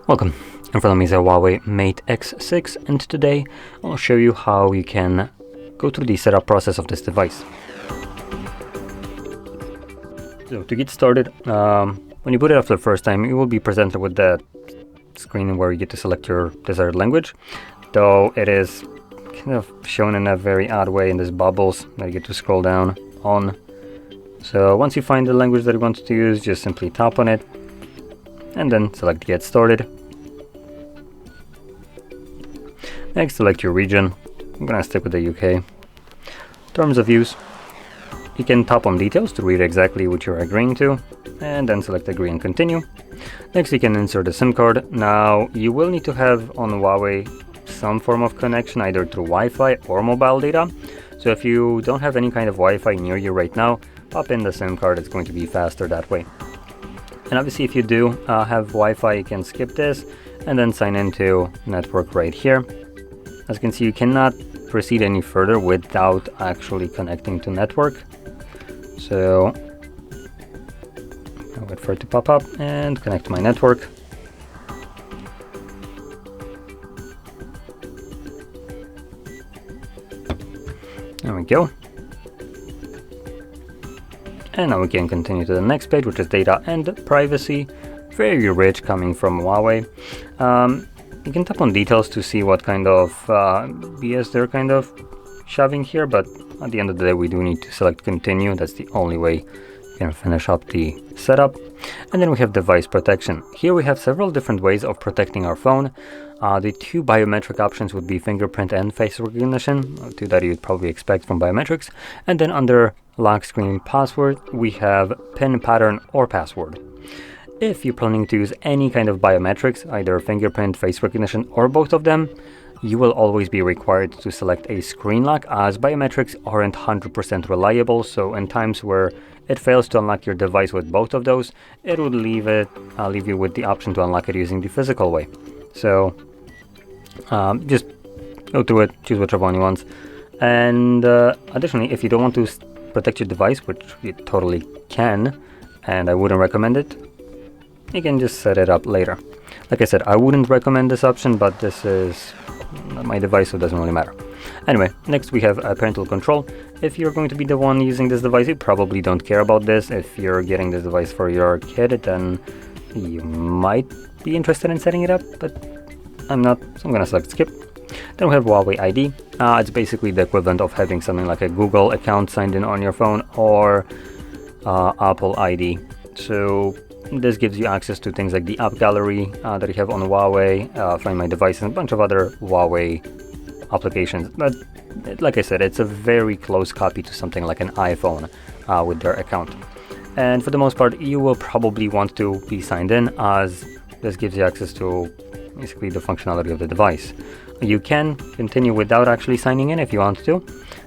Welcome. In front of me is a Huawei Mate X6, and today I'll show you how you can go through the setup process of this device. So to get started, when you boot it up for the first time, you will be presented with that screen where you get to select your desired language, though it is kind of shown in a very odd way in these bubbles that you get to scroll down on. So once you find the language that you want to use, just simply tap on it and then select Get Started. Next, select your region. I'm gonna stick with the UK. Terms of use. You can tap on Details to read exactly what you're agreeing to, and then select Agree and Continue. Next, you can insert a SIM card. Now, you will need to have on Huawei some form of connection, either through Wi-Fi or mobile data. So if you don't have any kind of Wi-Fi near you right now, pop in the SIM card. It's going to be faster that way. And obviously, if you do have Wi-Fi, you can skip this and then sign into network right here. As you can see, you cannot proceed any further without actually connecting to network. So I'll wait for it to pop up and connect to my network. There we go. And now we can continue to the next page, which is data and privacy. Very rich coming from Huawei. You can tap on Details to see what kind of BS they're kind of shoving here, but at the end of the day, we do need to select Continue. That's the only way you can finish up the setup. And then we have device protection. Here we have several different ways of protecting our phone. The two biometric options would be fingerprint and face recognition, two that you'd probably expect from biometrics. And then under lock screen password, we have PIN pattern or password. If you're planning to use any kind of biometrics, either fingerprint, face recognition, or both of them, you will always be required to select a screen lock, as biometrics aren't 100% reliable. So in times where it fails to unlock your device with both of those, it would leave you with the option to unlock it using the physical way. So just go through it, choose whichever one you want. And additionally, if you don't want to protect your device, which you totally can, and I wouldn't recommend it, you can just set it up later. Like I said, I wouldn't recommend this option, but this is my device, so it doesn't really matter. Anyway, next we have parental control. If you're going to be the one using this device, you probably don't care about this. If you're getting this device for your kid, then you might be interested in setting it up, but I'm not, so I'm gonna select skip. Then we have Huawei ID. It's basically the equivalent of having something like a Google account signed in on your phone, or Apple ID. So this gives you access to things like the app gallery that you have on Huawei, Find My Device, and a bunch of other Huawei applications. But like I said, it's a very close copy to something like an iPhone with their account. And for the most part, you will probably want to be signed in, as this gives you access to basically the functionality of the device. You can continue without actually signing in if you want to.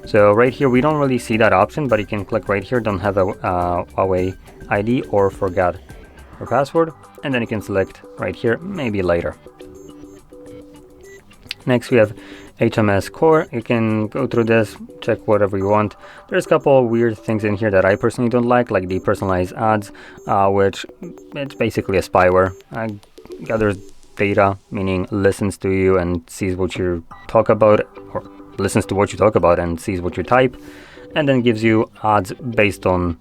So right here, we don't really see that option, but you can click right here, don't have a Huawei ID, or forgot your password, and then you can select right here, maybe later. Next we have HMS Core. You can go through this, check whatever you want. There's a couple of weird things in here that I personally don't like the personalized ads, which it's basically a spyware. Gathers data, meaning listens to you and sees what you talk about, or listens to what you talk about and sees what you type, and then gives you ads based on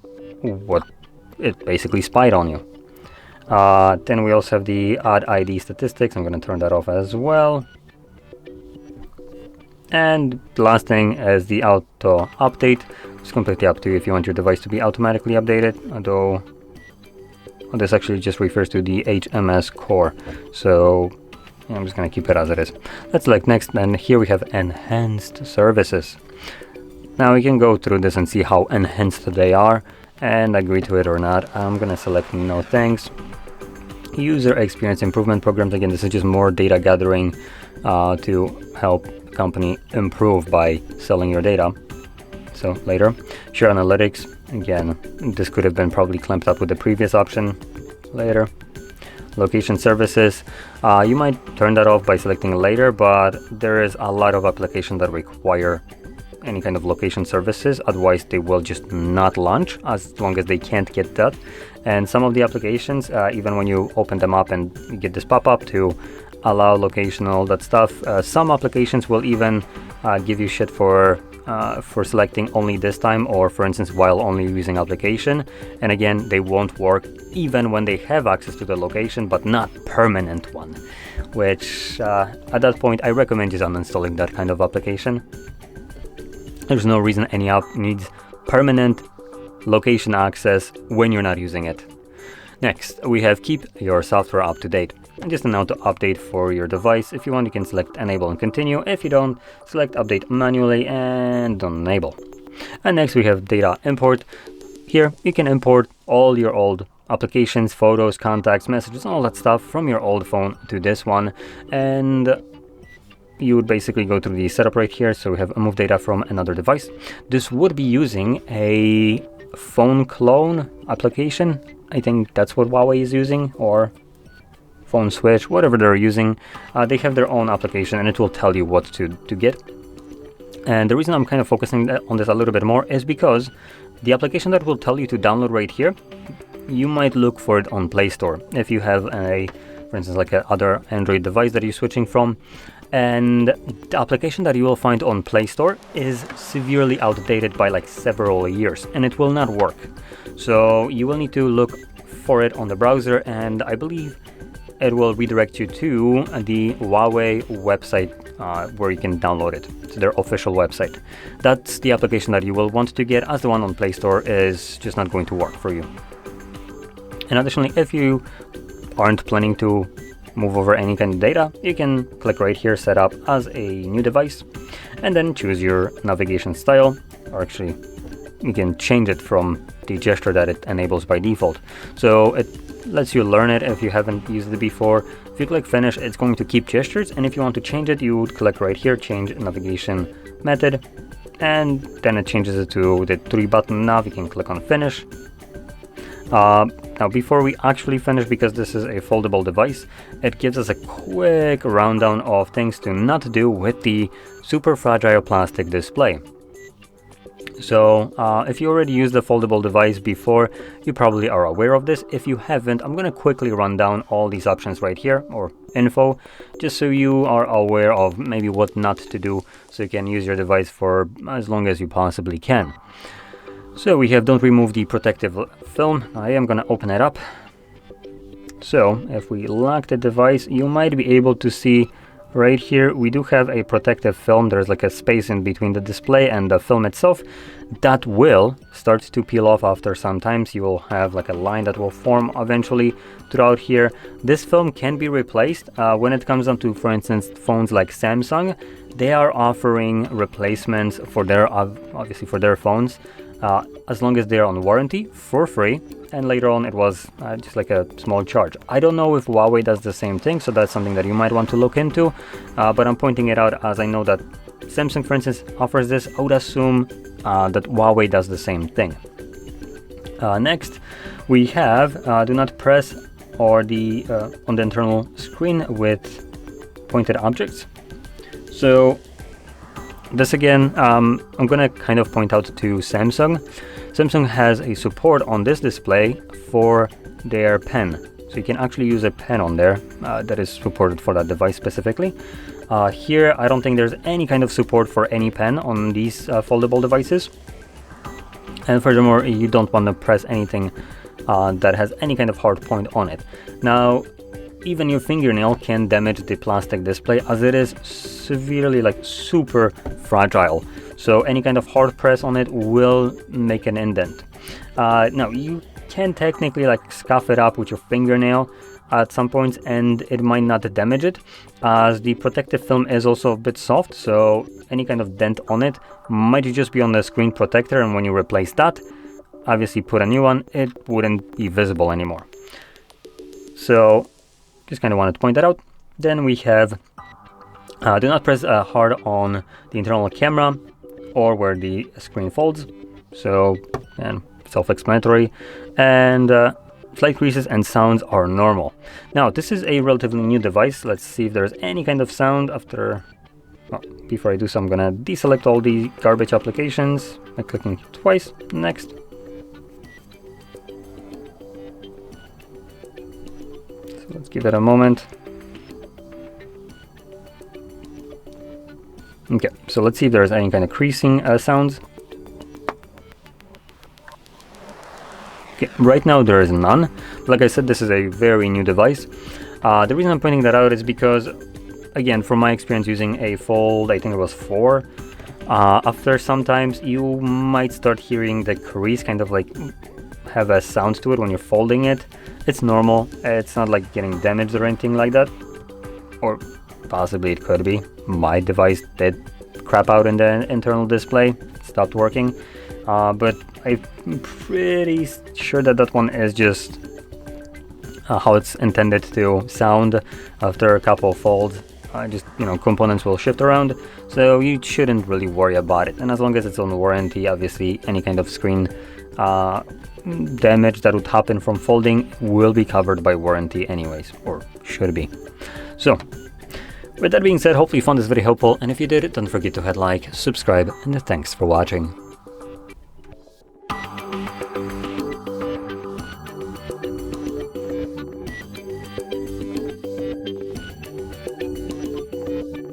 what it basically spied on you. Then we also have the ad ID statistics. I'm going to turn that off as well. And the last thing is the auto update. It's completely up to you if you want your device to be automatically updated, although this actually just refers to the HMS Core. So I'm just going to keep it as it is. Let's select next, and here we have enhanced services. Now we can go through this and see how enhanced they are and agree to it or not. I'm going to select no thanks. User experience improvement programs. Again, this is just more data gathering to help the company improve by selling your data. So later. Share analytics. Again, this could have been probably clamped up with the previous option. Later. Location services. You might turn that off by selecting later, but there is a lot of applications that require any kind of location services, otherwise they will just not launch as long as they can't get that. And some of the applications, even when you open them up and you get this pop-up to allow location, all that stuff, some applications will even give you shit for selecting only this time, or for instance while only using application. And again, they won't work even when they have access to the location, but not permanent one, which at that point I recommend just uninstalling that kind of application. There's no reason any app needs permanent location access when you're not using it. Next, we have keep your software up to date. And just a note to update for your device. If you want, you can select enable and continue. If you don't, select update manually and don't enable. And next we have data import. Here you can import all your old applications, photos, contacts, messages, all that stuff from your old phone to this one. And you would basically go through the setup right here. So we have move data from another device. This would be using a phone clone application. I think that's what Huawei is using, or phone switch, whatever they're using. They have their own application and it will tell you what to get. And the reason I'm kind of focusing on this a little bit more is because the application that will tell you to download right here, you might look for it on Play Store if you have for instance, like other Android device that you're switching from. And the application that you will find on Play Store is severely outdated by like several years, and it will not work. So you will need to look for it on the browser, and I believe it will redirect you to the Huawei website where you can download it. It's their official website. That's the application that you will want to get, as the one on Play Store is just not going to work for you. And additionally, if you aren't planning to move over any kind of data, you can click right here, set up as a new device, and then choose your navigation style, or actually you can change it from the gesture that it enables by default. So it lets you learn it if you haven't used it before. If you click finish, it's going to keep gestures, and if you want to change it, you would click right here, change navigation method, and then it changes it to the 3-button nav. You can click on finish. Now before we actually finish, because this is a foldable device, it gives us a quick rundown of things to not do with the super fragile plastic display. So if you already used the foldable device before, you probably are aware of this. If you haven't, I'm going to quickly run down all these options right here, or info, just so you are aware of maybe what not to do, so you can use your device for as long as you possibly can. So we have don't remove the protective film. I am going to open it up. So if we lock the device, you might be able to see right here, we do have a protective film. There's like a space in between the display and the film itself that will start to peel off after some time. You will have like a line that will form eventually throughout here. This film can be replaced when it comes down to, for instance, phones like Samsung. They are offering replacements for their obviously for their phones as long as they're on warranty for free, and later on it was just like a small charge. I don't know if Huawei does the same thing, so that's something that you might want to look into, but I'm pointing it out as I know that Samsung, for instance, offers this. I would assume that Huawei does the same thing. Next we have do not press or the on the internal screen with pointed objects. So this again, I'm gonna kind of point out to Samsung. Samsung has a support on this display for their pen. So you can actually use a pen on there that is supported for that device specifically. Here, I don't think there's any kind of support for any pen on these foldable devices. And furthermore, you don't want to press anything that has any kind of hard point on it. Now, even your fingernail can damage the plastic display, as it is severely, like, super fragile. So any kind of hard press on it will make an indent. Now, you can technically like scuff it up with your fingernail at some points, and it might not damage it, as the protective film is also a bit soft, so any kind of dent on it might just be on the screen protector, and when you replace that, obviously put a new one, it wouldn't be visible anymore. So just kind of wanted to point that out. Then we have do not press hard on the internal camera or where the screen folds. So, and self-explanatory. And slight creases and sounds are normal. Now, this is a relatively new device. Let's see if there's any kind of sound after Well, before I do so, I'm gonna deselect all the garbage applications by clicking twice. Next. So let's give it a moment. Okay, so let's see if there's any kind of creasing sounds. Okay, right now there is none. Like I said, this is a very new device. The reason I'm pointing that out is because, again, from my experience using a Fold, I think it was 4, after sometimes you might start hearing the crease kind of like have a sound to it when you're folding it. It's normal, it's not like getting damaged or anything like that. Or possibly it could be. My device did crap out in the internal display, it stopped working. But I'm pretty sure that that one is just how it's intended to sound after a couple of folds. Just, components will shift around, so you shouldn't really worry about it. And as long as it's on warranty, obviously any kind of screen damage that would happen from folding will be covered by warranty anyways, or should be. So, with that being said, hopefully you found this very helpful, and if you did, don't forget to hit like, subscribe, and thanks for watching.